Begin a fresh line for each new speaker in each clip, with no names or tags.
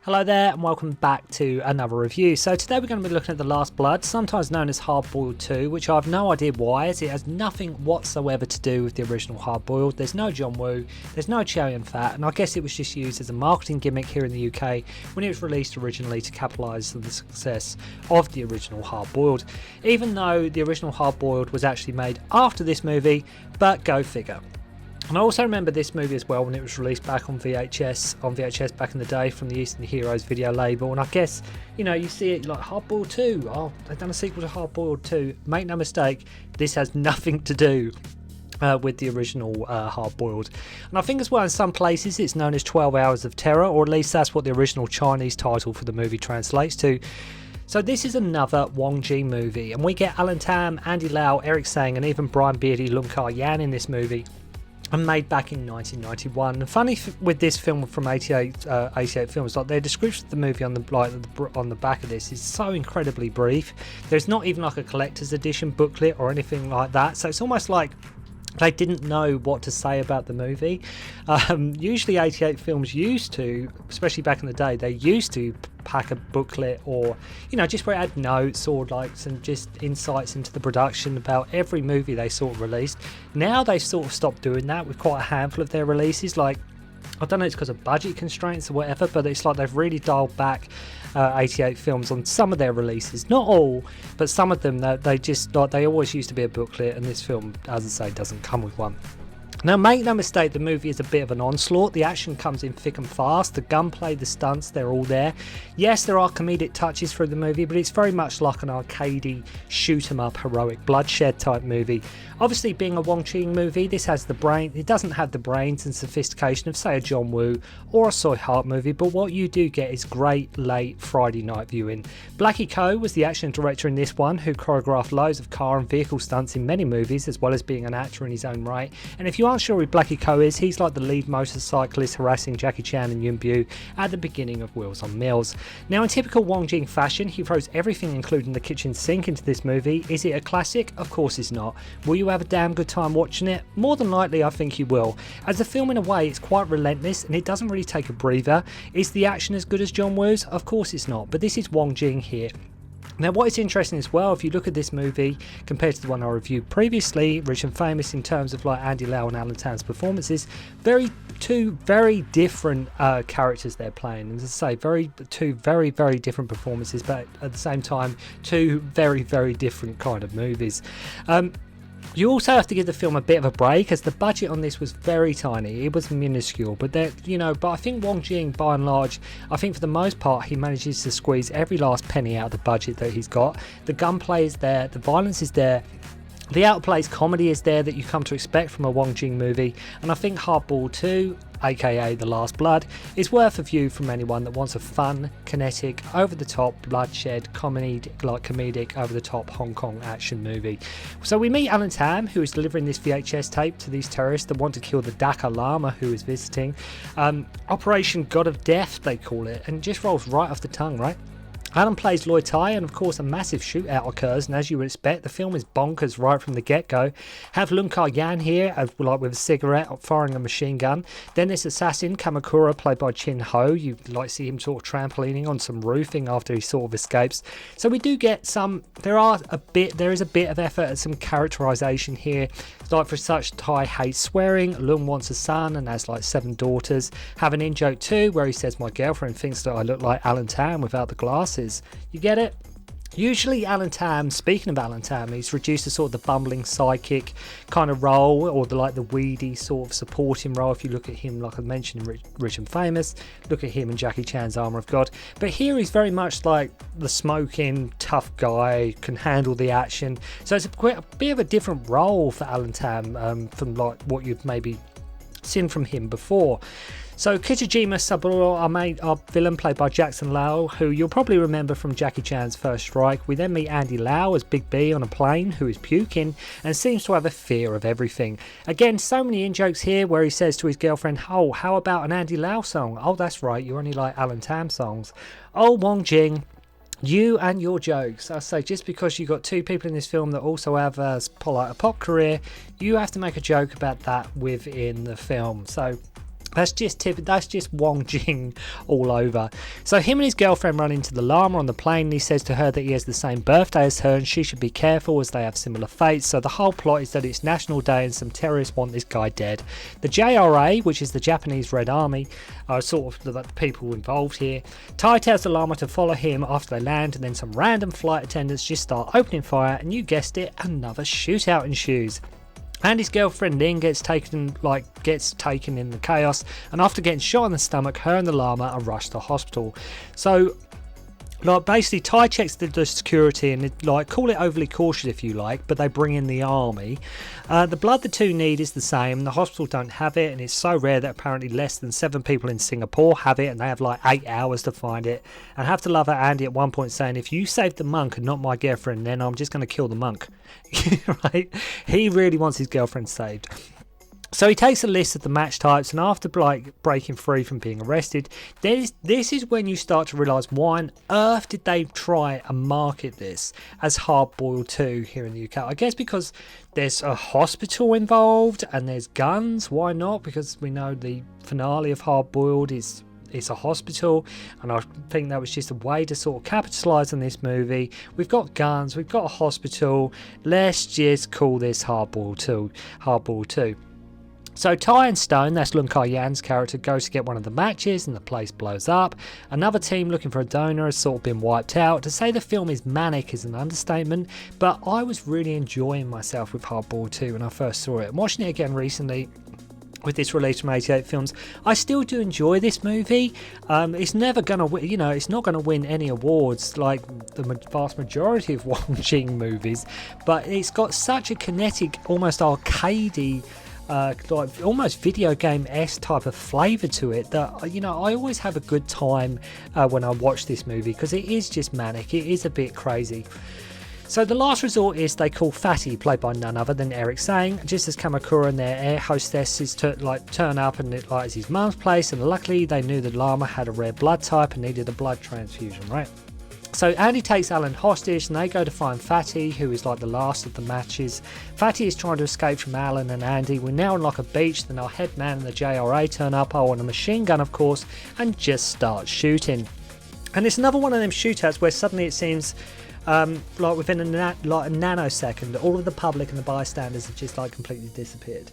Hello there and welcome back to another review. So today we're going to be looking at The Last Blood, sometimes known as Hard Boiled 2, which I have no idea why, as it has nothing whatsoever to do with the original Hard Boiled. There's no John Woo, there's no cherry and fat, and I guess it was just used as a marketing gimmick here in the UK when it was released originally to capitalise on the success of the original Hard Boiled, even though the original Hard Boiled was actually made after this movie, but go figure. And I also remember this movie as well when it was released back on VHS back in the day from the Eastern Heroes video label. And I guess, you see it like Hard Boiled 2. Oh, they've done a sequel to Hard Boiled 2. Make no mistake, this has nothing to do with the original Hard Boiled. And I think as well in some places it's known as 12 Hours of Terror, or at least that's what the original Chinese title for the movie translates to. So this is another Wong Jing movie, and we get Alan Tam, Andy Lau, Eric Tsang, and even Bryan Beardy Leung in this movie. And made back in 1991. And funny with this film from 88 Films, like their description of the movie on the back of this is so incredibly brief. There's not even like a collector's edition booklet or anything like that. So it's almost like they didn't know what to say about the movie. Usually 88 Films used to, especially back in the day, they used to pack a booklet or just where it had notes or like some just insights into the production about every movie they sort of released. Now they've sort of stopped doing that with quite a handful of their releases. Like, I don't know, it's because of budget constraints or whatever, but it's like they've really dialed back 88 Films on some of their releases. Not all, but some of them, they just like, they always used to be a booklet, and this film, as I say, doesn't come with one. Now, make no mistake, the movie is a bit of an onslaught. The action comes in thick and fast. The gunplay, the stunts, they're all there. Yes, there are comedic touches through the movie, but it's very much like an arcadey, shoot-'em-up, heroic bloodshed type movie. Obviously, being a Wong Jing movie, this has the brain. It doesn't have the brains and sophistication of, say, a John Woo or a Soy Hart movie, but what you do get is great late Friday night viewing. Blackie Ko was the action director in this one, who choreographed loads of car and vehicle stunts in many movies, as well as being an actor in his own right. And if you aren't sure who Blackie Ko is, he's like the lead motorcyclist harassing Jackie Chan and Yuen Biao at the beginning of Wheels on Mills. Now, in typical Wong Jing fashion, he throws everything, including the kitchen sink, into this movie. Is it a classic? Of course it's not. Will you have a damn good time watching it? More than likely, I think you will. As a film, in a way, it's quite relentless and it doesn't really take a breather. Is the action as good as John Woo's? Of course it's not, but this is Wong Jing here. Now, what is interesting as well, if you look at this movie compared to the one I reviewed previously, Rich and Famous, in terms of like Andy Lau and Alan Tam's performances, two very different characters they're playing. And as I say, two very, very different performances, but at the same time, two very, very different kind of movies. You also have to give the film a bit of a break, as the budget on this was very tiny. It was minuscule, but but I think Wong Jing, by and large, I think for the most part, he manages to squeeze every last penny out of the budget that he's got. The gunplay is there, the violence is there, the outplaced comedy is there that you come to expect from a Wong Jing movie, and I think Hard Boiled 2, aka The Last Blood, is worth a view from anyone that wants a fun, kinetic, over-the-top, bloodshed, comedic, over-the-top Hong Kong action movie. So we meet Alan Tam, who is delivering this VHS tape to these terrorists that want to kill the Dhaka Lama who is visiting. Operation God of Death, they call it, and it just rolls right off the tongue, right? Alan plays Loi Tai, and of course a massive shootout occurs, and as you would expect, the film is bonkers right from the get-go. Have Leung Yan here, like with a cigarette, firing a machine gun. Then this assassin, Kamakura, played by Chin Ho, you like see him sort of trampolining on some roofing after he sort of escapes. So we do get there is a bit of effort at some characterization here. Like for such, Tai hates swearing, Leung wants a son and has like 7 daughters. Have an in-joke too, where he says, my girlfriend thinks that I look like Alan Tam without the glasses. You get it? Usually Alan Tam, speaking of Alan Tam, he's reduced to sort of the bumbling sidekick kind of role, or the weedy sort of supporting role. If you look at him, like I mentioned in Rich and Famous, look at him in Jackie Chan's Armour of God. But here he's very much like the smoking, tough guy, can handle the action. So it's a bit of a different role for Alan Tam from like what you've maybe seen from him before. So Kichijima Saburo, our villain, played by Jackson Lau, who you'll probably remember from Jackie Chan's First Strike. We then meet Andy Lau as Big B on a plane, who is puking and seems to have a fear of everything. Again, so many in-jokes here where he says to his girlfriend, oh, how about an Andy Lau song? Oh, that's right, you only like Alan Tam songs. Oh, Wong Jing, you and your jokes. I say, just because you've got two people in this film that also have a pop career, you have to make a joke about that within the film. So That's just Wong Jing all over. So him and his girlfriend run into the llama on the plane, and he says to her that he has the same birthday as her and she should be careful as they have similar fates. So the whole plot is that it's National Day and some terrorists want this guy dead. The JRA, which is the Japanese Red Army, are sort of the people involved here. Tai tells the llama to follow him after they land, and then some random flight attendants just start opening fire, and you guessed it, another shootout ensues. And his girlfriend Leung gets taken in the chaos, and after getting shot in the stomach, her and the llama are rushed to hospital. So basically Tai checks the security and call it overly cautious if you like, but they bring in the army. The blood the two need is the same, the hospital don't have it, and it's so rare that apparently less than 7 people in Singapore have it, and they have 8 hours to find it. And I have to love Andy at one point saying, if you saved the monk and not my girlfriend, then I'm just going to kill the monk. Right? He really wants his girlfriend saved. So he takes a list of the match types, and after breaking free from being arrested, this is when you start to realise why on earth did they try and market this as Hard Boiled 2 here in the UK. I guess because there's a hospital involved and there's guns. Why not? Because we know the finale of Hard Boiled is a hospital, and I think that was just a way to sort of capitalise on this movie. We've got guns, we've got a hospital, let's just call this Hard Boiled 2. So Tai and Stone, that's Leung Kai-yan's character, goes to get one of the matches and the place blows up. Another team looking for a donor has sort of been wiped out. To say the film is manic is an understatement, but I was really enjoying myself with Hard Boiled 2 when I first saw it. And watching it again recently with this release from 88 Films, I still do enjoy this movie. It's never going to it's not going to win any awards like the vast majority of Wong Jing movies, but it's got such a kinetic, almost arcadey, almost video game-esque type of flavour to it that I always have a good time when I watch this movie, because it is just manic, it is a bit crazy. So the last resort is they call Fatty, played by none other than Eric Tsang, just as Kamakura and their air hostesses turn up, and it's his mum's place, and luckily they knew the llama had a rare blood type and needed a blood transfusion, right? So Andy takes Alan hostage, and they go to find Fatty, who is the last of the matches. Fatty is trying to escape from Alan and Andy. We're now on a beach, then our head man and the JRA turn up, on a machine gun of course, and just start shooting. And it's another one of them shootouts where suddenly it seems within a nanosecond, all of the public and the bystanders have just completely disappeared.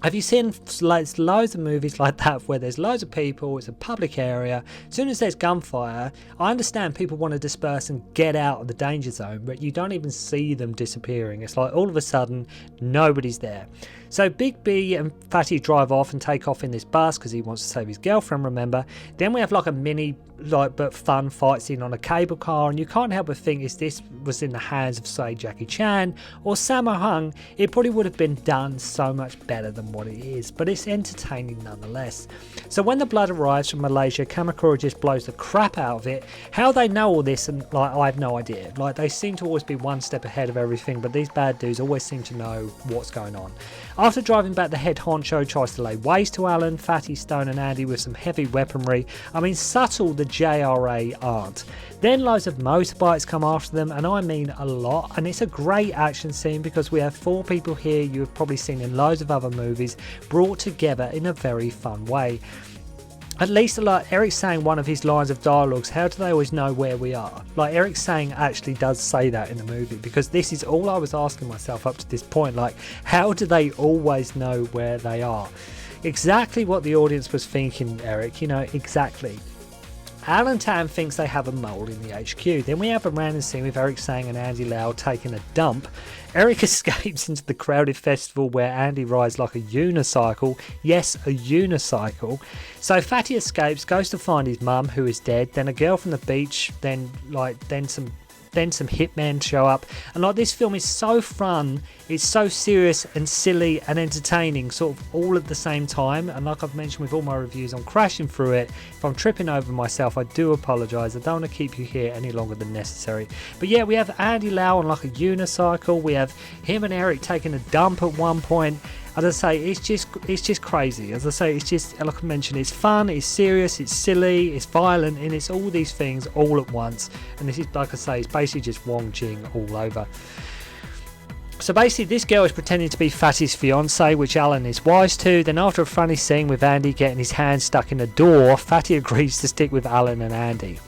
Have you seen loads of movies like that where there's loads of people, it's a public area, as soon as there's gunfire, I understand people want to disperse and get out of the danger zone, but you don't even see them disappearing. It's all of a sudden, nobody's there. So Big B and Fatty drive off and take off in this bus because he wants to save his girlfriend, remember. Then we have a mini, but fun fight scene on a cable car, and you can't help but think if this was in the hands of, say, Jackie Chan or Sammo Hung, it probably would have been done so much better than what it is, but it's entertaining nonetheless. So when the blood arrives from Malaysia, Kamakura just blows the crap out of it. How they know all this, and I have no idea. They seem to always be one step ahead of everything, but these bad dudes always seem to know what's going on. After driving back, the head honcho tries to lay waste to Alan, Fatty, Stone and Andy with some heavy weaponry. I mean, subtle the JRA aren't. Then loads of motorbikes come after them, and I mean a lot, and it's a great action scene because we have 4 people here you have probably seen in loads of other movies brought together in a very fun way. At least Eric saying one of his lines of dialogues, how do they always know where we are? Eric saying actually does say that in the movie, because this is all I was asking myself up to this point, how do they always know where they are? Exactly what the audience was thinking, Eric, exactly. Alan Tan thinks they have a mole in the HQ. Then we have a random scene with Eric Tsang and Andy Lau taking a dump. Eric escapes into the crowded festival where Andy rides like a unicycle. Yes, a unicycle. So Fatty escapes, goes to find his mum, who is dead, then a girl from the beach, then some hitmen show up, and this film is so fun, it's so serious and silly and entertaining sort of all at the same time. And like I've mentioned with all my reviews, I'm crashing through it. If I'm tripping over myself, I do apologise. I don't want to keep you here any longer than necessary. But yeah, we have Andy Lau on a unicycle, we have him and Eric taking a dump at one point. As I say, it's just crazy. As I say, it's just, like I mentioned, it's fun, it's serious, it's silly, it's violent, and it's all these things all at once. And this is, like I say, it's basically just Wong Jing all over. So basically this girl is pretending to be Fatty's fiance, which Alan is wise to. Then after a funny scene with Andy getting his hand stuck in a door, Fatty agrees to stick with Alan and Andy.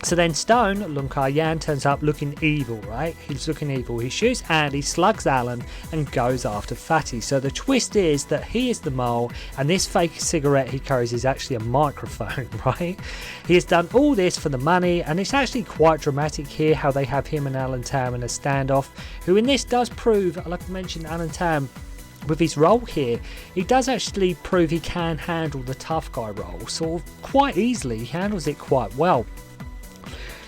So then Stone, Leung Kar-yan, turns up looking evil, right? He's looking evil. He shoots Andy, slugs Alan, and goes after Fatty. So the twist is that he is the mole, and this fake cigarette he carries is actually a microphone, right? He has done all this for the money, and it's actually quite dramatic here how they have him and Alan Tam in a standoff, who in this does prove, like I mentioned, Alan Tam, with his role here, he does actually prove he can handle the tough guy role, sort of quite easily. He handles it quite well.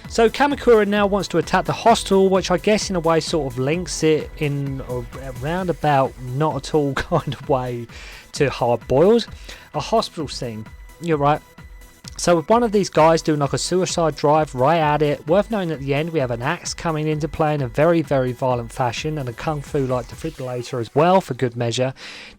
So Kamakura now wants to attack the hostel, which I guess in a way sort of links it in a roundabout, not at all kind of way to Hard Boiled. A hospital scene, you're right. So with one of these guys doing like a suicide drive right at it, worth knowing at the end we have an axe coming into play in a very, very violent fashion, and a kung fu like defibrillator as well for good measure.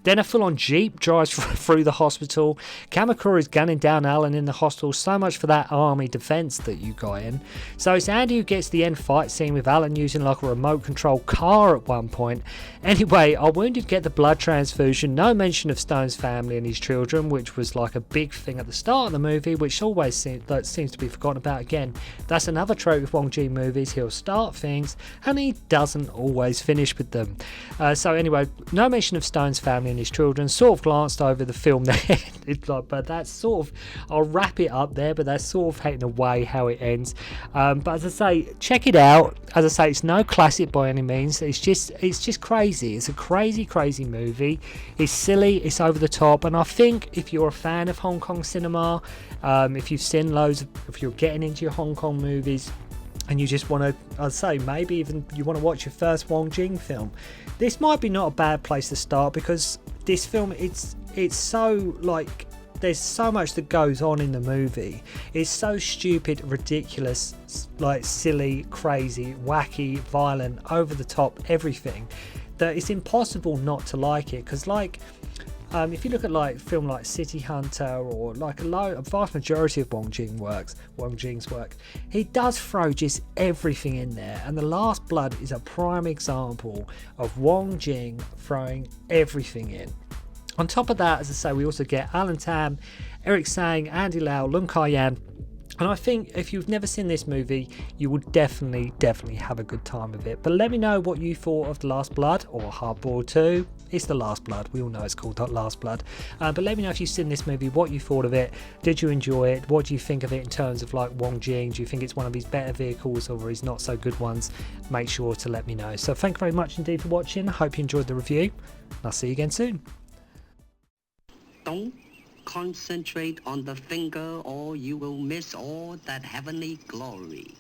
Then a full on jeep drives through the hospital. Kamakura is gunning down Alan in the hostel, so much for that army defense that you got in. So it's Andy who gets the end fight scene with Alan using like a remote control car at one point. Anyway, our wounded get the blood transfusion, no mention of Stone's family and his children, which was like a big thing at the start of the movie, which always seems to be forgotten about again. That's another trope with Wong Jing movies. He'll start things and he doesn't always finish with them. So anyway, no mention of Stone's family and his children. Sort of glanced over the film there. It's like, but that's sort of, I'll wrap it up there, but that's sort of taking away how it ends. But as I say, check it out. As I say, it's no classic by any means. It's just crazy. It's a crazy movie. It's silly, it's over the top, and I think if you're a fan of Hong Kong cinema, if you've seen loads, if you're getting into your Hong Kong movies and you just want to, I'd say maybe even you want to watch your first Wong Jing film, this might be not a bad place to start, because this film, it's so like, there's so much that goes on in the movie. It's so stupid, ridiculous, like silly, crazy, wacky, violent, over the top, everything, that it's impossible not to like it. Because like, if you look at like film like City Hunter, or like a vast majority of Wong Jing's work, he does throw just everything in there, and The Last Blood is a prime example of Wong Jing throwing everything in. On top of that, as I say, we also get Alan Tam, Eric Tsang, Andy Lau, Leung Kar-yan. And I think if you've never seen this movie, you will definitely have a good time with it. But let me know what you thought of The Last Blood, or Hard Boiled 2. It's The Last Blood. We all know it's called The Last Blood. But let me know if you've seen this movie, what you thought of it. Did you enjoy it? What do you think of it in terms of like Wong Jing? Do you think it's one of his better vehicles or his not so good ones? Make sure to let me know. So thank you very much indeed for watching. I hope you enjoyed the review, and I'll see you again soon.
Don't concentrate on the finger, or you will miss all that heavenly glory.